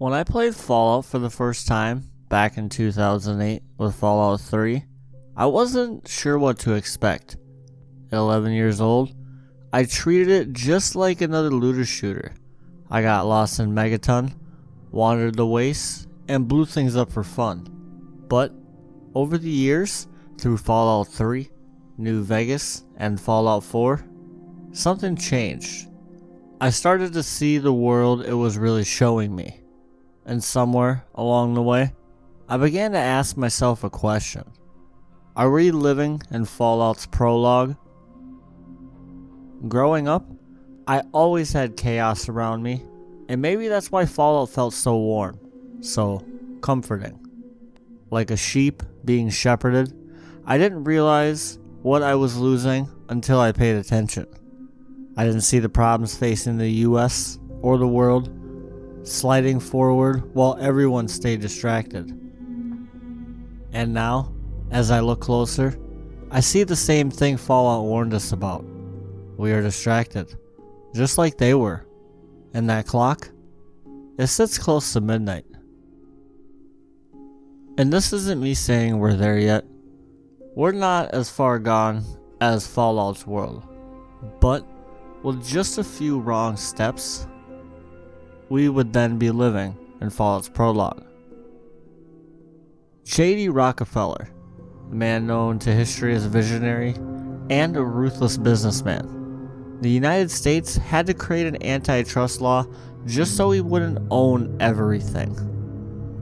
When I played Fallout for the first time, back in 2008 with Fallout 3, I wasn't sure what to expect. At 11 years old, I treated it just like another looter shooter. I got lost in Megaton, wandered the wastes, and blew things up for fun. But, over the years, through Fallout 3, New Vegas, and Fallout 4, something changed. I started to see the world it was really showing me. And somewhere along the way, I began to ask myself a question. Are we living in Fallout's Prologue? Growing up, I always had chaos around me, and maybe that's why Fallout felt so warm, so comforting. Like a sheep being shepherded, I didn't realize what I was losing until I paid attention. I didn't see the problems facing the US or the world sliding forward while everyone stayed distracted. And now, as I look closer, I see the same thing Fallout warned us about. We are distracted, just like they were. And that clock? It sits close to midnight. And this isn't me saying we're there yet. We're not as far gone as Fallout's world. But with just a few wrong steps, we would then be living in Fallout's Prologue. J.D. Rockefeller, a man known to history as a visionary and a ruthless businessman. The United States had to create an antitrust law just so he wouldn't own everything.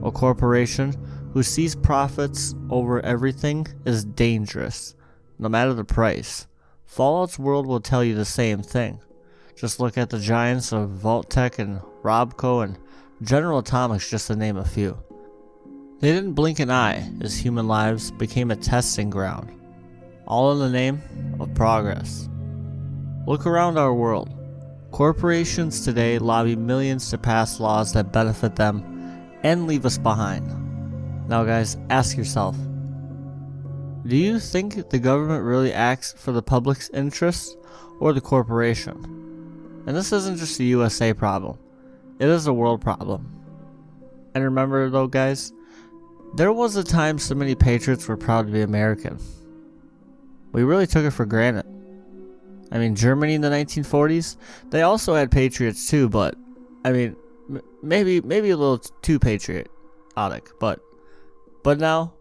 A corporation who sees profits over everything is dangerous, no matter the price. Fallout's world will tell you the same thing. Just look at the giants of Vault-Tec and Robco and General Atomics, just to name a few. They didn't blink an eye as human lives became a testing ground, all in the name of progress. Look around our world. Corporations today lobby millions to pass laws that benefit them and leave us behind. Now guys, ask yourself, do you think the government really acts for the public's interest or the corporation? And this isn't just a USA problem, it is a world problem. And remember though guys, there was a time so many patriots were proud to be American. We really took it for granted. I mean, Germany in the 1940s, they also had patriots too, but I mean, maybe a little too patriotic, but now,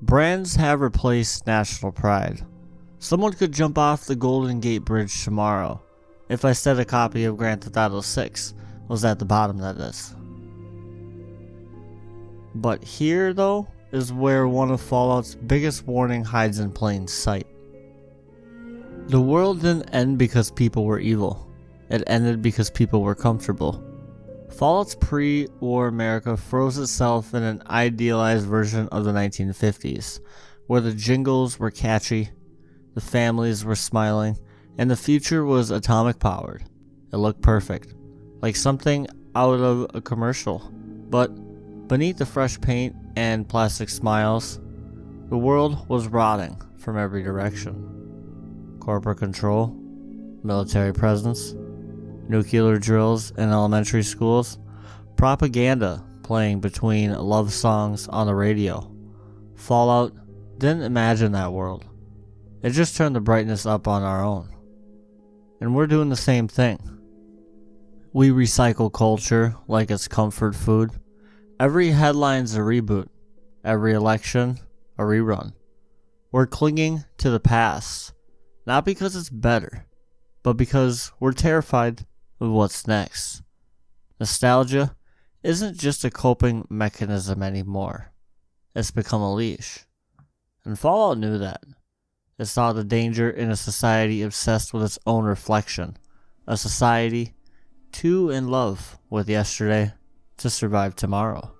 brands have replaced national pride. Someone could jump off the Golden Gate Bridge tomorrow if I said a copy of Grand Theft Auto 6 was at the bottom of this. But here, though, is where one of Fallout's biggest warning hides in plain sight. The world didn't end because people were evil. It ended because people were comfortable. Fallout's pre-war America froze itself in an idealized version of the 1950s, where the jingles were catchy, the families were smiling, and the future was atomic powered. It looked perfect, like something out of a commercial. But beneath the fresh paint and plastic smiles, the world was rotting from every direction. Corporate control, military presence, nuclear drills in elementary schools, propaganda playing between love songs on the radio. Fallout didn't imagine that world. It just turned the brightness up on our own. And we're doing the same thing. We recycle culture like it's comfort food. Every headline's a reboot. Every election, a rerun. We're clinging to the past, not because it's better, but because we're terrified of what's next. Nostalgia isn't just a coping mechanism anymore. It's become a leash. And Fallout knew that. It saw the danger in a society obsessed with its own reflection. A society too in love with yesterday to survive tomorrow.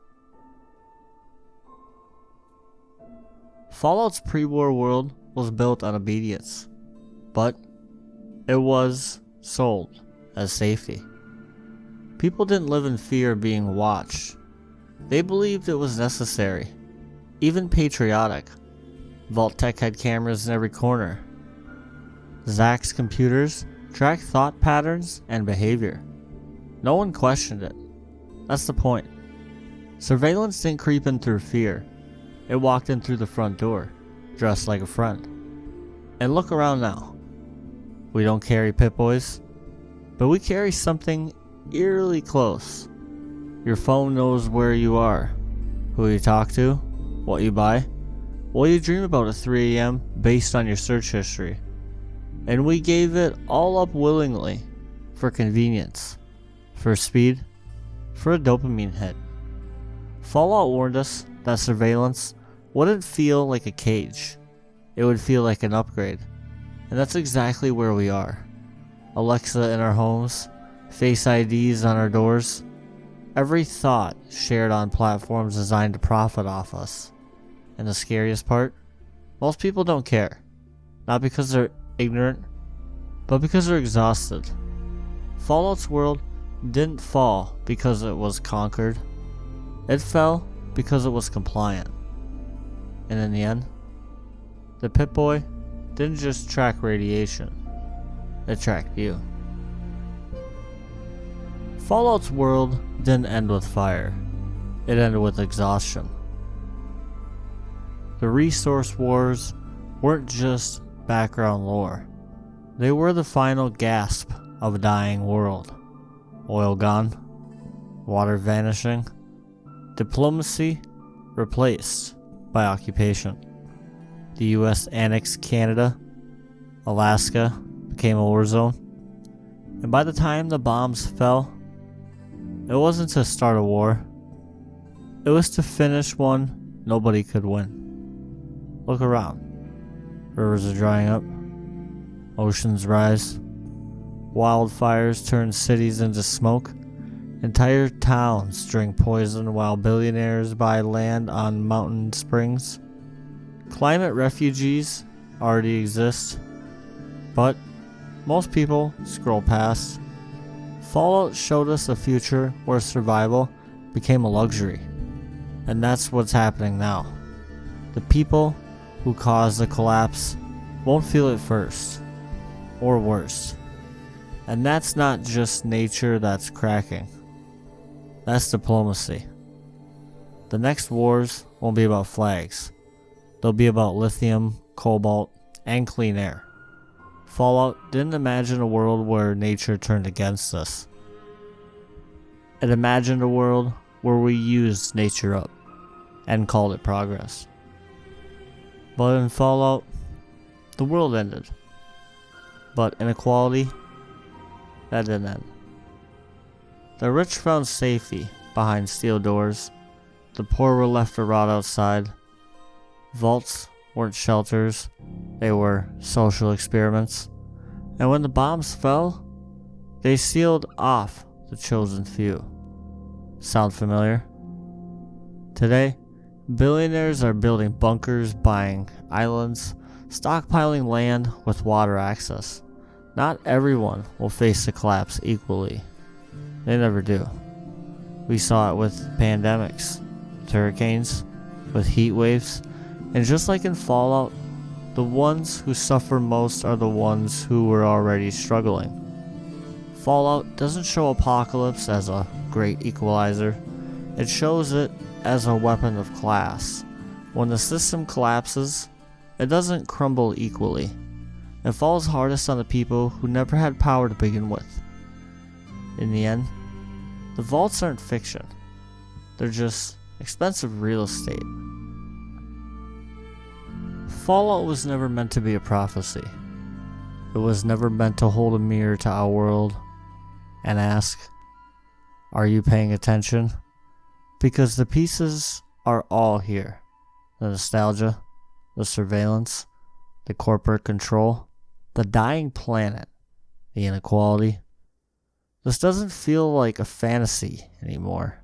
Fallout's pre-war world was built on obedience, but it was sold as safety. People didn't live in fear of being watched. They believed it was necessary, even patriotic. Vault-Tec had cameras in every corner. Zach's computers tracked thought patterns and behavior. No one questioned it. That's the point. Surveillance didn't creep in through fear. It walked in through the front door, dressed like a friend. And look around now. We don't carry Pip-Boys, but we carry something eerily close. Your phone knows where you are, who you talk to, what you buy, what you dream about at 3 a.m. based on your search history. And we gave it all up willingly for convenience, for speed, for a dopamine hit. Fallout warned us that surveillance wouldn't feel like a cage. It would feel like an upgrade. And that's exactly where we are. Alexa in our homes, Face IDs on our doors, every thought shared on platforms designed to profit off us. And the scariest part? Most people don't care. Not because they're ignorant, but because they're exhausted. Fallout's world didn't fall because it was conquered. It fell because it was compliant. And in the end, the Pip-Boy didn't just track radiation, it tracked you. Fallout's world didn't end with fire, it ended with exhaustion. The resource wars weren't just background lore, they were the final gasp of a dying world. Oil gone, water vanishing, diplomacy replaced by occupation. The US annexed Canada, Alaska became a war zone, and by the time the bombs fell, it wasn't to start a war, it was to finish one nobody could win. Look around. Rivers are drying up, oceans rise, wildfires turn cities into smoke, entire towns drink poison while billionaires buy land on mountain springs. Climate refugees already exist, but most people scroll past. Fallout showed us a future where survival became a luxury, and that's what's happening now. The people who caused the collapse won't feel it first, or worse. And that's not just nature that's cracking. That's diplomacy. The next wars won't be about flags. They'll be about lithium, cobalt, and clean air. Fallout didn't imagine a world where nature turned against us. It imagined a world where we used nature up and called it progress. But in Fallout, the world ended. But inequality, that didn't end. The rich found safety behind steel doors. The poor were left to rot outside. Vaults weren't shelters, they were social experiments. And when the bombs fell, they sealed off the chosen few. Sound familiar? Today, billionaires are building bunkers, buying islands, stockpiling land with water access. Not everyone will face the collapse equally. They never do. We saw it with pandemics, with hurricanes, with heat waves, and just like in Fallout, the ones who suffer most are the ones who were already struggling. Fallout doesn't show apocalypse as a great equalizer. It shows it as a weapon of class. When the system collapses, it doesn't crumble equally. It falls hardest on the people who never had power to begin with. In the end, the vaults aren't fiction. They're just expensive real estate. Fallout was never meant to be a prophecy. It was never meant to hold a mirror to our world and ask, are you paying attention? Because the pieces are all here. The nostalgia, the surveillance, the corporate control, the dying planet, the inequality. This doesn't feel like a fantasy anymore.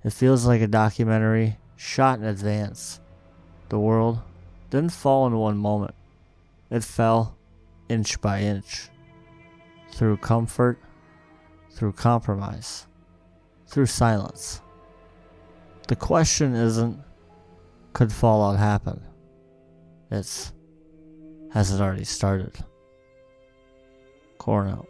It feels like a documentary shot in advance. The world didn't fall in one moment. It fell inch by inch. Through comfort, through compromise, through silence. The question isn't, could Fallout happen? It's, has it already started? Corn out.